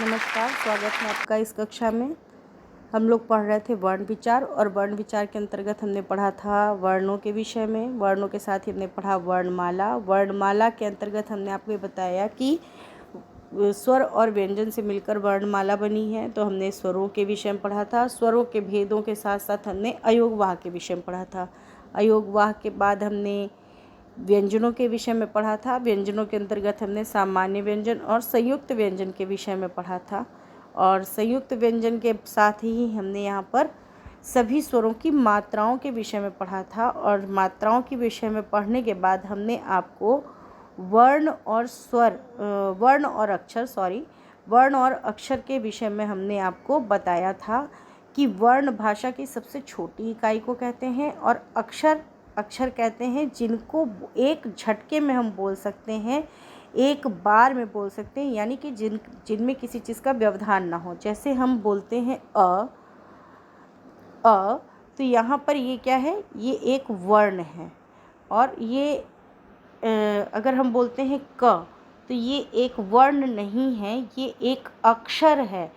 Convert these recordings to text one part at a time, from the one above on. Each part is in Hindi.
नमस्कार, स्वागत है आपका इस कक्षा में। हम लोग पढ़ रहे थे वर्ण विचार, और वर्ण विचार के अंतर्गत हमने पढ़ा था वर्णों के विषय में। वर्णों के साथ ही हमने पढ़ा वर्णमाला। वर्णमाला के अंतर्गत हमने आपको बताया कि स्वर और व्यंजन से मिलकर वर्णमाला बनी है, तो हमने स्वरों के विषय में पढ़ा था। स्वरों के भेदों के साथ साथ हमने अयोगवाह के विषय में पढ़ा था। अयोगवाह के बाद हमने व्यंजनों के विषय में पढ़ा था। व्यंजनों के अंतर्गत हमने सामान्य व्यंजन और संयुक्त व्यंजन के विषय में पढ़ा था, और संयुक्त व्यंजन के साथ ही हमने यहाँ पर सभी स्वरों की मात्राओं के विषय में पढ़ा था। और मात्राओं के विषय में पढ़ने के बाद हमने आपको वर्ण और अक्षर के विषय में हमने आपको बताया था कि वर्ण भाषा की सबसे छोटी इकाई को कहते हैं, और अक्षर कहते हैं जिनको एक झटके में हम बोल सकते हैं, एक बार में बोल सकते हैं, यानी कि जिनमें किसी चीज़ का व्यवधान ना हो। जैसे हम बोलते हैं अ, तो यहाँ पर ये क्या है, ये एक वर्ण है। और ये अगर हम बोलते हैं क, तो ये एक वर्ण नहीं है, ये एक अक्षर है।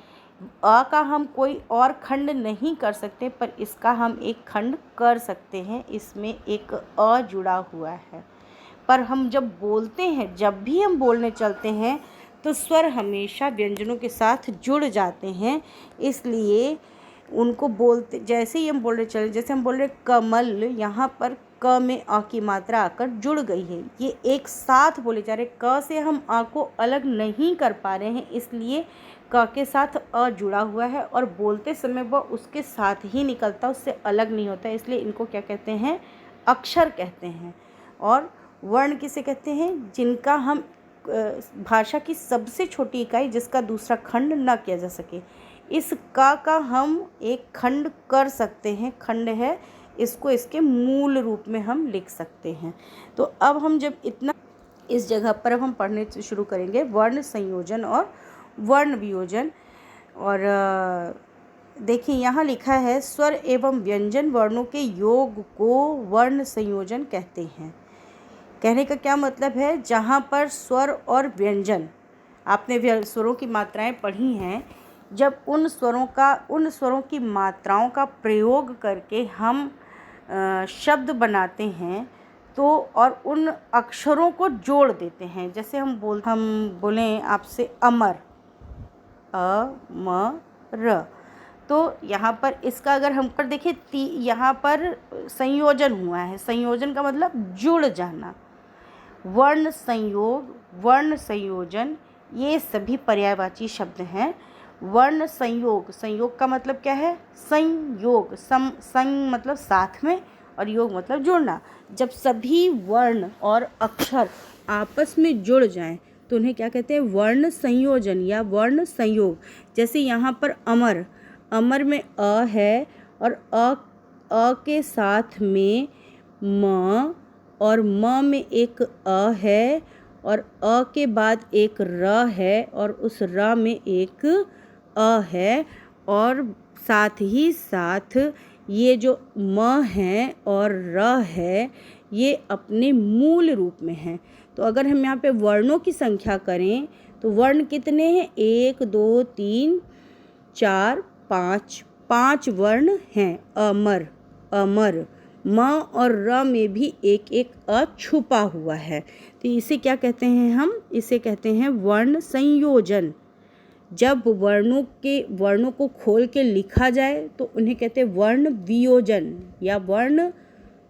अ का हम कोई और खंड नहीं कर सकते, पर इसका हम एक खंड कर सकते हैं। इसमें एक अ जुड़ा हुआ है। पर हम जब बोलते हैं, जब भी हम बोलने चलते हैं, तो स्वर हमेशा व्यंजनों के साथ जुड़ जाते हैं। इसलिए उनको बोलते, जैसे ही हम बोल रहे चले, जैसे हम बोल रहे कमल, यहाँ पर क में अ की मात्रा आकर जुड़ गई है। ये एक साथ बोले जा रहे, क से हम अ को अलग नहीं कर पा रहे हैं, इसलिए क के साथ अ जुड़ा हुआ है, और बोलते समय वह उसके साथ ही निकलता, उससे अलग नहीं होता। इसलिए इनको क्या कहते हैं, अक्षर कहते हैं। और वर्ण किसे कहते हैं, जिनका हम भाषा की सबसे छोटी इकाई, जिसका दूसरा खंड न किया जा सके। इस का हम एक खंड कर सकते हैं, खंड है, इसको इसके मूल रूप में हम लिख सकते हैं। तो अब हम जब इतना इस जगह पर अब हम पढ़ने शुरू करेंगे वर्ण संयोजन और वर्ण वियोजन। और देखिए यहाँ लिखा है, स्वर एवं व्यंजन वर्णों के योग को वर्ण संयोजन कहते हैं। कहने का क्या मतलब है, जहाँ पर स्वर और व्यंजन, आपने स्वरों की मात्राएं पढ़ी हैं, जब उन स्वरों की मात्राओं का प्रयोग करके हम शब्द बनाते हैं, तो और उन अक्षरों को जोड़ देते हैं। जैसे हम बोलें आपसे अमर, अमर, तो यहाँ पर इसका अगर हम पर देखें, यहाँ पर संयोजन हुआ है। संयोजन का मतलब जुड़ जाना। वर्ण संयोग, वर्ण संयोजन, ये सभी पर्यायवाची शब्द हैं। वर्ण संयोग, संयोग का मतलब क्या है, संयोग, संग मतलब साथ में, और योग मतलब जुड़ना। जब सभी वर्ण और अक्षर आपस में जुड़ जाएं, तो उन्हें क्या कहते हैं, वर्ण संयोजन या वर्ण संयोग। जैसे यहाँ पर अमर, अमर में अ है, और अ के साथ में म, और म में एक अ है, और अ के बाद एक र है, और उस र में एक अ है, और साथ ही साथ ये जो म है और र है, ये अपने मूल रूप में हैं। तो अगर हम यहाँ पे वर्णों की संख्या करें, तो वर्ण कितने हैं, 1 2 3 4 5, 5 वर्ण हैं। अमर, अमर, म और र में भी एक एक अ छुपा हुआ है। तो इसे क्या कहते हैं, हम इसे कहते हैं वर्ण संयोजन। जब वर्णों को खोल के लिखा जाए, तो उन्हें कहते हैं वर्ण वियोजन, या वर्ण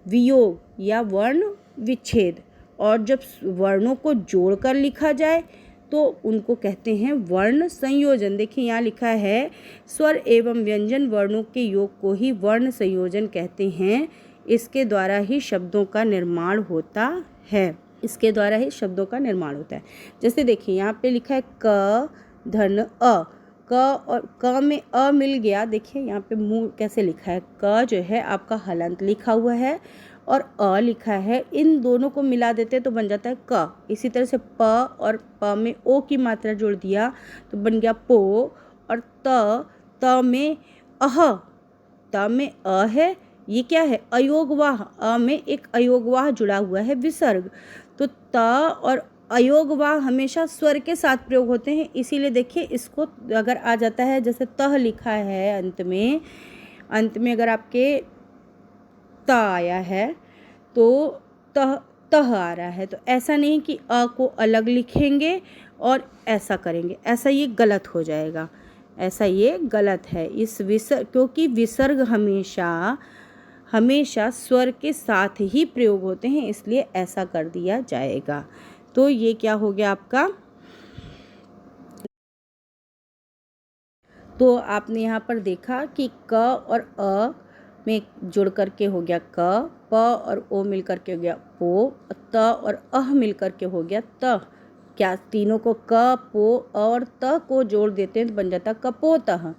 वियोग, या वर्ण विच्छेद। और जब वर्णों को जोड़कर लिखा जाए, तो उनको कहते हैं वर्ण संयोजन। देखिए यहाँ लिखा है, स्वर एवं व्यंजन वर्णों के योग को ही वर्ण संयोजन कहते हैं। इसके द्वारा ही शब्दों का निर्माण होता है। इसके द्वारा ही शब्दों का निर्माण होता है। जैसे देखिए यहाँ पे लिखा है क धन अ, क और क में अ मिल गया। देखिए यहाँ पे मुंह कैसे लिखा है, क जो है आपका हलंत लिखा हुआ है, और अ लिखा है। इन दोनों को मिला देते तो बन जाता है क। इसी तरह से प और प में ओ की मात्रा जोड़ दिया तो बन गया पो। और त में अह, त में अ है, ये क्या है, अयोगवाह। अ में एक अयोगवाह जुड़ा हुआ है, विसर्ग। तो त और अयोग व हमेशा स्वर के साथ प्रयोग होते हैं, इसीलिए देखिए इसको अगर आ जाता है जैसे तह लिखा है अंत में अगर आपके त आया है तो तह तह आ रहा है, तो ऐसा नहीं कि अ को अलग लिखेंगे और ऐसा करेंगे, ऐसा ये गलत हो जाएगा, ऐसा ये गलत है। इस विसर्ग, क्योंकि विसर्ग हमेशा स्वर के साथ ही प्रयोग होते हैं, इसलिए ऐसा कर दिया जाएगा। तो ये क्या हो गया आपका, तो आपने यहाँ पर देखा कि क और अ में जुड़ करके हो गया क, प और ओ मिल करके हो गया पो, त और अह मिल करके हो गया त। क्या तीनों को क, पो और त को जोड़ देते हैं तो बन जाता कपोतः।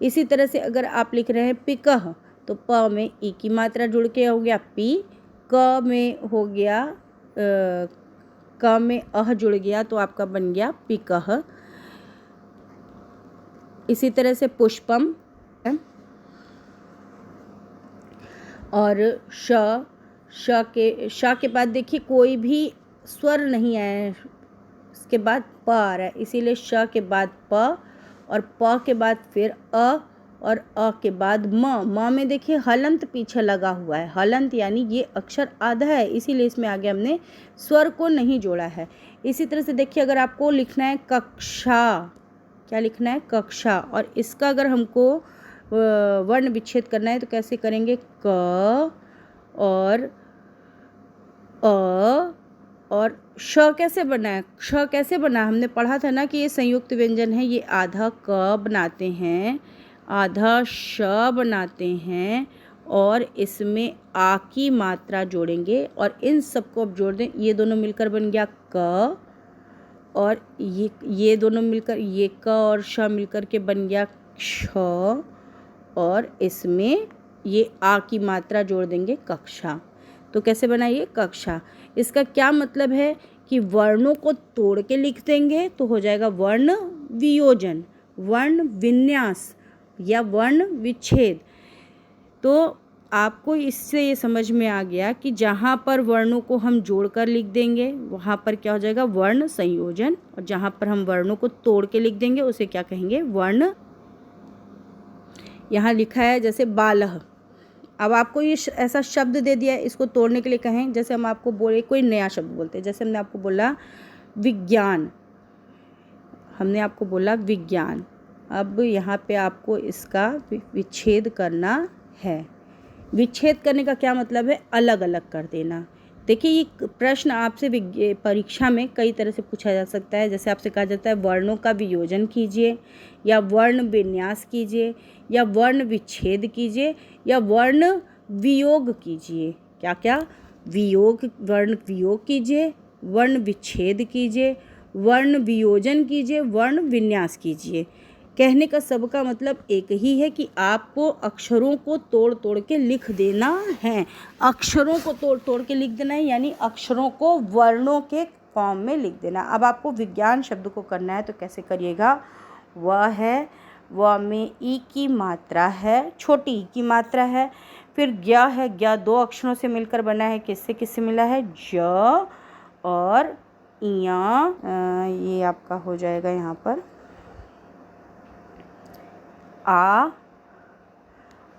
इसी तरह से अगर आप लिख रहे हैं पिकह, तो प में ई की मात्रा जुड़ के हो गया पी, क में हो गया क में अह जुड़ गया तो आपका बन गया पिकह। इसी तरह से पुष्पम और श के बाद देखिए कोई भी स्वर नहीं आया है, इसके बाद प आ रहा है, इसीलिए श के बाद प और प के बाद फिर अ और अ के बाद म में देखिए हलंत पीछे लगा हुआ है, हलंत यानी ये अक्षर आधा है, इसीलिए इसमें आगे हमने स्वर को नहीं जोड़ा है। इसी तरह से देखिए अगर आपको लिखना है कक्षा, क्या लिखना है कक्षा, और इसका अगर हमको वर्ण विच्छेद करना है तो कैसे करेंगे, क और अ और श कैसे बना है, श कैसे बना, हमने पढ़ा था ना कि ये संयुक्त व्यंजन है, ये आधा क बनाते हैं, आधा श बनाते हैं और इसमें आ की मात्रा जोड़ेंगे और इन सबको अब जोड़ दें, ये दोनों मिलकर बन गया क और ये दोनों मिलकर ये क और श मिलकर के बन गया क्ष और इसमें ये आ की मात्रा जोड़ देंगे कक्षा। तो कैसे बनाइए कक्षा। इसका क्या मतलब है कि वर्णों को तोड़ के लिख देंगे तो हो जाएगा वर्ण वियोजन, वर्ण विन्यास या वर्ण विच्छेद। तो आपको इससे ये समझ में आ गया कि जहाँ पर वर्णों को हम जोड़कर लिख देंगे वहाँ पर क्या हो जाएगा वर्ण संयोजन, और जहाँ पर हम वर्णों को तोड़ के लिख देंगे उसे क्या कहेंगे वर्ण। यहाँ लिखा है जैसे बालह, अब आपको ये ऐसा शब्द दे दिया है, इसको तोड़ने के लिए कहें, जैसे हम आपको बोले कोई नया शब्द बोलते हैं, जैसे हमने आपको बोला विज्ञान, हमने आपको बोला विज्ञान, अब यहाँ पे आपको इसका विच्छेद करना है। विच्छेद करने का क्या मतलब है, अलग अलग कर देना। देखिए ये प्रश्न आपसे परीक्षा में कई तरह से पूछा जा सकता है, जैसे आपसे कहा जाता है वर्णों का वियोजन कीजिए या वर्ण विन्यास कीजिए या वर्ण विच्छेद कीजिए या वर्ण वियोग कीजिए, क्या क्या वियोग, वर्ण वियोग कीजिए, वर्ण विच्छेद कीजिए, वर्ण वियोजन कीजिए, वर्ण विन्यास कीजिए। कहने का सबका मतलब एक ही है कि आपको अक्षरों को तोड़ तोड़ के लिख देना है, अक्षरों को तोड़ तोड़ के लिख देना है, यानी अक्षरों को वर्णों के फॉर्म में लिख देना। अब आपको विज्ञान शब्द को करना है तो कैसे करिएगा, वह है, वह में ई की मात्रा है, छोटी ई की मात्रा है, फिर ज्ञ है, ज्ञ दो अक्षरों से मिलकर बना है, किससे किससे मिला है, ज और इया, ये आपका हो जाएगा यहाँ पर आ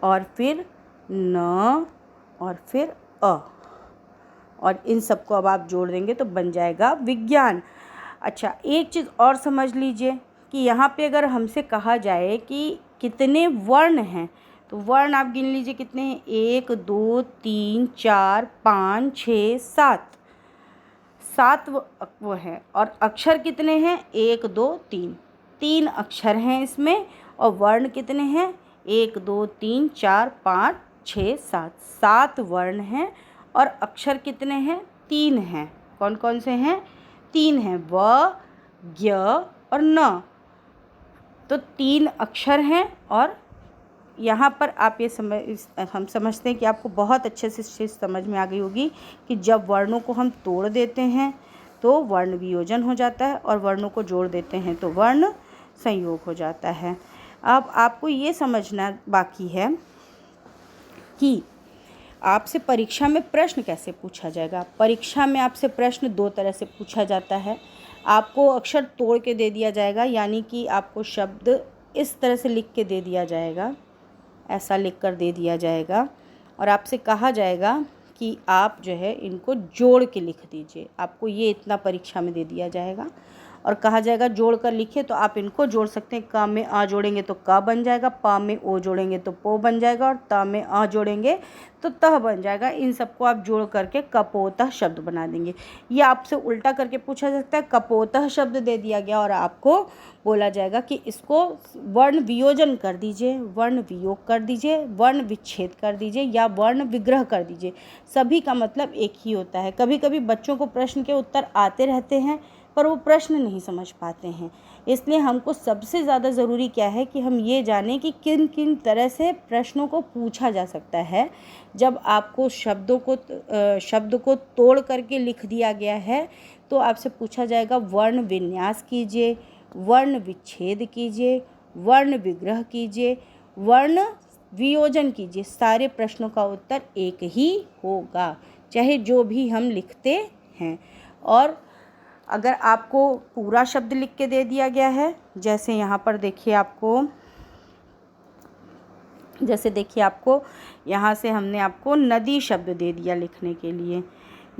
और फिर न और फिर अ, और इन सबको अब आप जोड़ देंगे तो बन जाएगा विज्ञान। अच्छा एक चीज़ और समझ लीजिए कि यहाँ पे अगर हमसे कहा जाए कि कितने वर्ण हैं, तो वर्ण आप गिन लीजिए कितने हैं, 1 2 3 4 5 6 7, 7 वो हैं, और अक्षर कितने हैं, 1 2 3, 3 अक्षर हैं इसमें, और वर्ण कितने हैं, 1 2 3 4 5 6 7, 7 वर्ण हैं, और अक्षर कितने हैं, 3 हैं। कौन कौन से हैं, 3 हैं, व ज्ञ और न, तो 3 अक्षर हैं। और यहाँ पर आप ये हम समझते हैं कि आपको बहुत अच्छे से चीज़ समझ में आ गई होगी कि जब वर्णों को हम तोड़ देते हैं तो वर्ण वियोजन हो जाता है और वर्णों को जोड़ देते हैं तो वर्ण संयोग हो जाता है। अब आपको ये समझना बाकी है कि आपसे परीक्षा में प्रश्न कैसे पूछा जाएगा। परीक्षा में आपसे प्रश्न दो तरह से पूछा जाता है। आपको अक्षर तोड़ के दे दिया जाएगा, यानी कि आपको शब्द इस तरह से लिख के दे दिया जाएगा, ऐसा लिख कर दे दिया जाएगा और आपसे कहा जाएगा कि आप जो है इनको जोड़ के लिख दीजिए। आपको ये इतना परीक्षा में दे दिया जाएगा और कहा जाएगा जोड़ कर लिखिए। तो आप इनको जोड़ सकते हैं। क में आ जोड़ेंगे तो क बन जाएगा, प में ओ जोड़ेंगे तो पो बन जाएगा और त में आ जोड़ेंगे तो तह बन जाएगा। इन सबको आप जोड़ करके कपोतः शब्द बना देंगे। ये आपसे उल्टा करके पूछा जा सकता है। कपोतः शब्द दे दिया गया और आपको बोला जाएगा कि इसको वर्ण वियोजन कर दीजिए, वर्ण वियोग कर दीजिए, वर्ण विच्छेद कर दीजिए या वर्ण विग्रह कर दीजिए। सभी का मतलब एक ही होता है। कभी कभी बच्चों को प्रश्न के उत्तर आते रहते हैं पर वो प्रश्न नहीं समझ पाते हैं। इसलिए हमको सबसे ज़्यादा ज़रूरी क्या है कि हम ये जानें कि किन किन तरह से प्रश्नों को पूछा जा सकता है। जब आपको शब्द को तोड़ करके लिख दिया गया है तो आपसे पूछा जाएगा वर्ण विन्यास कीजिए, वर्ण विच्छेद कीजिए, वर्ण विग्रह कीजिए, वर्ण वियोजन कीजिए। सारे प्रश्नों का उत्तर एक ही होगा, चाहे जो भी हम लिखते हैं। और अगर आपको पूरा शब्द लिख के दे दिया गया है, जैसे यहाँ पर देखिए आपको यहाँ से हमने आपको नदी शब्द दे दिया लिखने के लिए।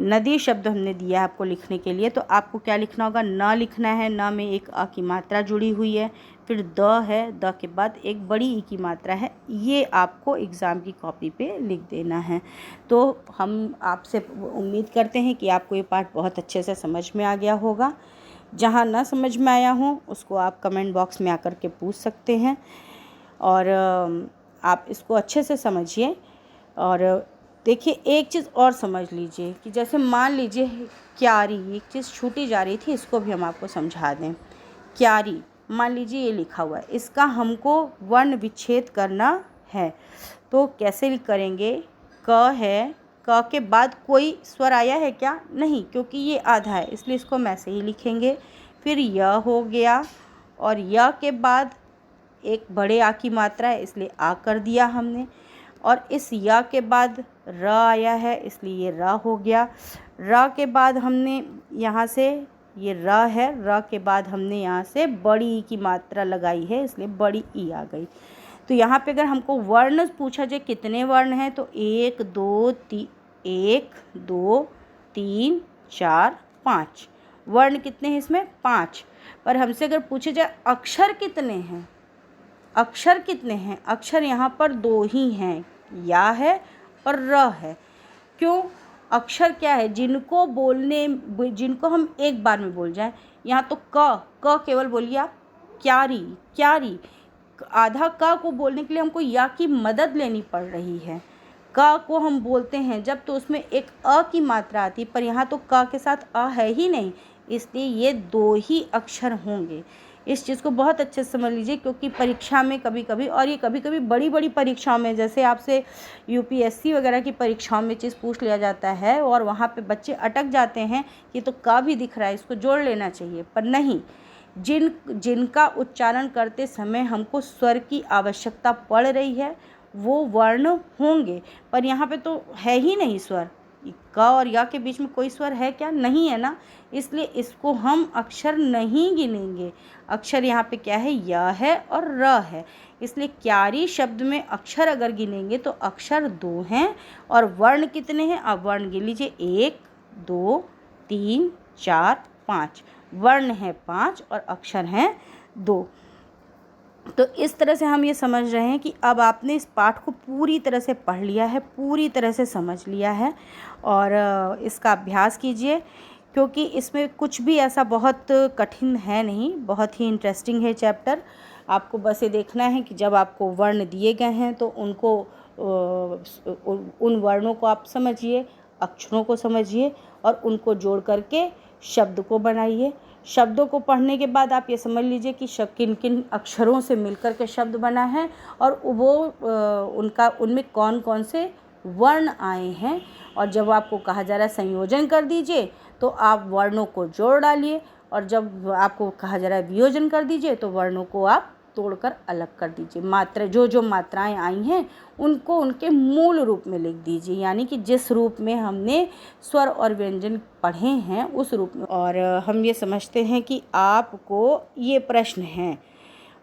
नदी शब्द हमने दिया है आपको लिखने के लिए, तो आपको क्या लिखना होगा। न लिखना है, न में एक अ की मात्रा जुड़ी हुई है, फिर द है, द के बाद एक बड़ी ई की मात्रा है। ये आपको एग्ज़ाम की कॉपी पे लिख देना है। तो हम आपसे उम्मीद करते हैं कि आपको ये पाठ बहुत अच्छे से समझ में आ गया होगा। जहाँ ना समझ में आया हो उसको आप कमेंट बॉक्स में आकर के पूछ सकते हैं और आप इसको अच्छे से समझिए। और देखिए एक चीज़ और समझ लीजिए कि जैसे मान लीजिए क्यारी, एक चीज़ छूटी जा रही थी, इसको भी हम आपको समझा दें। क्यारी, मान लीजिए ये लिखा हुआ है, इसका हमको वर्ण विच्छेद करना है। तो कैसे करेंगे। क है, क के बाद कोई स्वर आया है क्या, नहीं, क्योंकि ये आधा है इसलिए इसको हम ऐसे ही लिखेंगे। फिर य हो गया और य के बाद एक बड़े आ की मात्रा है इसलिए आ कर दिया हमने। और इस या के बाद र आया है इसलिए ये र हो गया। र के बाद हमने यहाँ से ये र है, र के बाद हमने यहाँ से बड़ी ई की मात्रा लगाई है इसलिए बड़ी ई आ गई। तो यहाँ पे अगर हमको वर्ण पूछा जाए कितने वर्ण हैं तो 1 2 3 4 5 वर्ण कितने हैं इसमें 5। पर हमसे अगर पूछे जाए अक्षर कितने हैं, अक्षर कितने हैं, अक्षर यहाँ पर 2 ही हैं, या है और र है। क्यों, अक्षर क्या है जिनको हम एक बार में बोल जाएं। यहाँ तो क केवल बोलिए आप, क्यारी, आधा क को बोलने के लिए हमको या की मदद लेनी पड़ रही है। क को हम बोलते हैं जब तो उसमें एक अ की मात्रा आती है, पर यहाँ तो क के साथ अ है ही नहीं, इसलिए ये 2 ही अक्षर होंगे। इस चीज़ को बहुत अच्छे से समझ लीजिए, क्योंकि परीक्षा में कभी कभी, और ये कभी कभी बड़ी बड़ी परीक्षाओं में, जैसे आपसे यूपीएससी वगैरह की परीक्षाओं में चीज़ पूछ लिया जाता है और वहाँ पे बच्चे अटक जाते हैं कि तो का भी दिख रहा है, इसको जोड़ लेना चाहिए। पर नहीं, जिनका उच्चारण करते समय हमको स्वर की आवश्यकता पड़ रही है वो वर्ण होंगे, पर यहाँ पे तो है ही नहीं स्वर। क और या के बीच में कोई स्वर है क्या, नहीं है ना, इसलिए इसको हम अक्षर नहीं गिनेंगे। अक्षर यहाँ पे क्या है, या है और र है, इसलिए क्यारी शब्द में अक्षर अगर गिनेंगे तो अक्षर 2 हैं और वर्ण कितने हैं। अब वर्ण गिन लीजिए, 1 2 3 4 5 वर्ण है 5 और अक्षर हैं 2। तो इस तरह से हम ये समझ रहे हैं कि अब आपने इस पाठ को पूरी तरह से पढ़ लिया है, पूरी तरह से समझ लिया है और इसका अभ्यास कीजिए, क्योंकि इसमें कुछ भी ऐसा बहुत कठिन है नहीं, बहुत ही इंटरेस्टिंग है चैप्टर। आपको बस ये देखना है कि जब आपको वर्ण दिए गए हैं तो उनको उन वर्णों को आप समझिए, अक्षरों को समझिए और उनको जोड़ करके शब्द को बनाइए। शब्दों को पढ़ने के बाद आप ये समझ लीजिए कि किन किन अक्षरों से मिलकर के शब्द बना है और वो उनमें कौन कौन से वर्ण आए हैं। और जब आपको कहा जा रहा है संयोजन कर दीजिए तो आप वर्णों को जोड़ डालिए, और जब आपको कहा जा रहा है वियोजन कर दीजिए तो वर्णों को आप तोड़कर अलग कर दीजिए। मात्रा जो मात्राएं आई हैं उनको उनके मूल रूप में लिख दीजिए, यानी कि जिस रूप में हमने स्वर और व्यंजन पढ़े हैं उस रूप में। और हम ये समझते हैं कि आपको ये प्रश्न हैं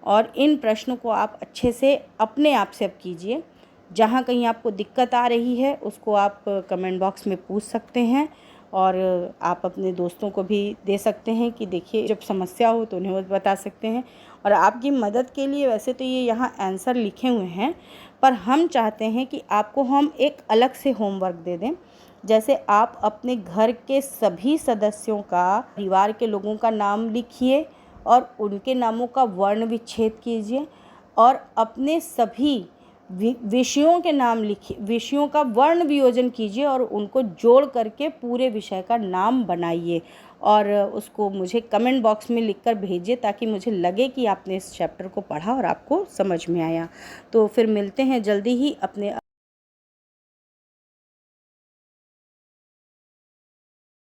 और इन प्रश्नों को आप अच्छे से अपने आप से अब कीजिए। जहाँ कहीं आपको दिक्कत आ रही है उसको आप कमेंट बॉक्स में पूछ सकते हैं और आप अपने दोस्तों को भी दे सकते हैं कि देखिए जब समस्या हो तो उन्हें वो बता सकते हैं। और आपकी मदद के लिए वैसे तो ये यहाँ आंसर लिखे हुए हैं, पर हम चाहते हैं कि आपको हम एक अलग से होमवर्क दे दें। जैसे आप अपने घर के सभी सदस्यों का, परिवार के लोगों का नाम लिखिए और उनके नामों का वर्ण विच्छेद कीजिए और अपने सभी विषयों के नाम लिखिए, विषयों का वर्ण वियोजन कीजिए और उनको जोड़ करके पूरे विषय का नाम बनाइए और उसको मुझे कमेंट बॉक्स में लिखकर भेजिए ताकि मुझे लगे कि आपने इस चैप्टर को पढ़ा और आपको समझ में आया। तो फिर मिलते हैं जल्दी ही अपने